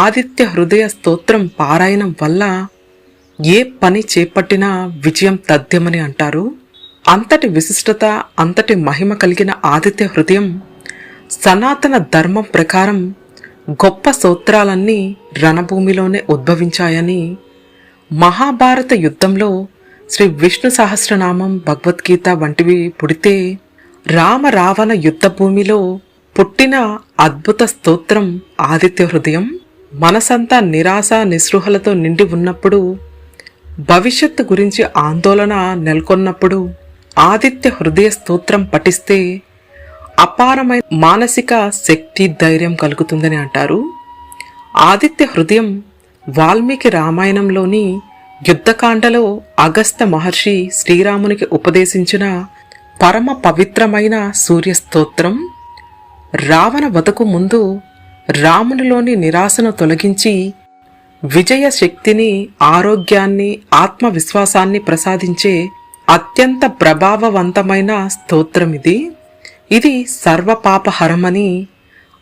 ఆదిత్య హృదయ స్తోత్రం పారాయణం వల్ల ఏ పని చేపట్టినా విజయం తథ్యమని అంటారు. అంతటి విశిష్టత, అంతటి మహిమ కలిగిన ఆదిత్య హృదయం సనాతన ధర్మం ప్రకారం గొప్ప స్తోత్రాలన్నీ రణభూమిలోనే ఉద్భవించాయని, మహాభారత యుద్ధంలో శ్రీ విష్ణు సహస్రనామం, భగవద్గీత వంటివి పుడితే రామ రావణ యుద్ధ భూమిలో పుట్టిన అద్భుత స్తోత్రం ఆదిత్య హృదయం. మనసంతా నిరాశ నిస్పృహలతో నిండి ఉన్నప్పుడు, భవిష్యత్తు గురించి ఆందోళన నెలకొన్నప్పుడు ఆదిత్య హృదయ స్తోత్రం పఠిస్తే అపారమైన మానసిక శక్తి, ధైర్యం కలుగుతుందని అంటారు. ఆదిత్య హృదయం వాల్మీకి రామాయణంలోని యుద్ధకాండలో అగస్త్య మహర్షి శ్రీరామునికి ఉపదేశించిన పరమ పవిత్రమైన సూర్య స్తోత్రం. రావణ వధకు ముందు రామునిలోని నిరాశను తొలగించి విజయ శక్తిని, ఆరోగ్యాన్ని, ఆత్మవిశ్వాసాన్ని ప్రసాదించే అత్యంత ప్రభావవంతమైన స్తోత్రం ఇది. ఇది సర్వపాపహరమని,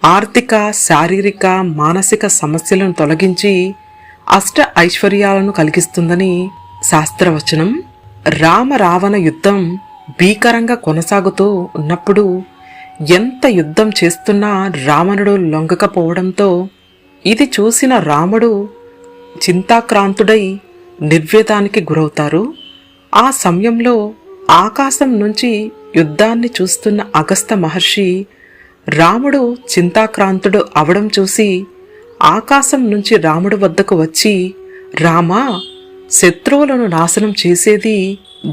ఆర్థిక, శారీరక, మానసిక సమస్యలను తొలగించి అష్ట ఐశ్వర్యాలను కలిగిస్తుందని శాస్త్రవచనం. రామ రావణ యుద్ధం భీకరంగా కొనసాగుతూ ఉన్నప్పుడు ఎంత యుద్ధం చేస్తున్నా రావణుడు లొంగకపోవడంతో ఇది చూసిన రాముడు చింతాక్రాంతుడై నిర్వేదానికి గురవుతారు. ఆ సమయంలో ఆకాశం నుంచి యుద్ధాన్ని చూస్తున్న అగస్త్య మహర్షి రాముడు చింతాక్రాంతుడు అవడం చూసి ఆకాశం నుంచి రాముడు వద్దకు వచ్చి, రామా, శత్రువులను నాశనం చేసేది,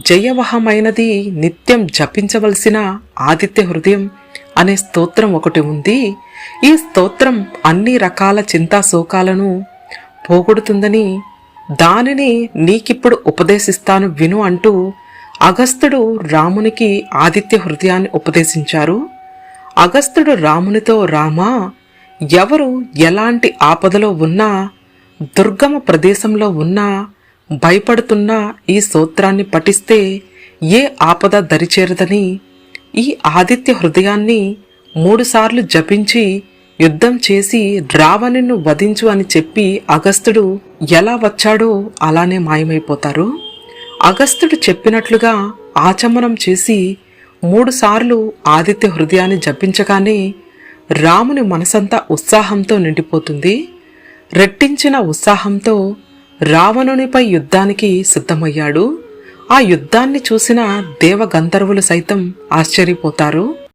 జయవహమైనది, నిత్యం జపించవలసిన ఆదిత్య హృదయం అనే స్తోత్రం ఒకటి ఉంది. ఈ స్తోత్రం అన్ని రకాల చింతాశోకాలను పోగొడుతుందని, దానిని నీకిప్పుడు ఉపదేశిస్తాను విను అంటూ అగస్త్యుడు రామునికి ఆదిత్య హృదయాన్ని ఉపదేశించారు. అగస్త్యుడు రామునితో, రామా, ఎవరు ఎలాంటి ఆపదలో ఉన్నా, దుర్గమ ప్రదేశంలో ఉన్నా, భయపడుతున్నా ఈ స్తోత్రాన్ని పఠిస్తే ఏ ఆపద దరిచేరదని, ఈ ఆదిత్య హృదయాన్ని 3 సార్లు జపించి యుద్ధం చేసి రావణుని వధించు అని చెప్పి అగస్త్యుడు ఎలా వచ్చాడో అలానే మాయమైపోతారు. అగస్త్యుడు చెప్పినట్లుగా ఆచమనం చేసి 3 సార్లు ఆదిత్య హృదయాన్ని జపించగానే రాముని మనసంతా ఉత్సాహంతో నిండిపోతుంది. రెట్టించిన ఉత్సాహంతో రావణునిపై యుద్ధానికి సిద్ధమయ్యాడు. ఆ యుద్ధాన్ని చూసిన దేవగంధర్వులు సైతం ఆశ్చర్యపోతారు.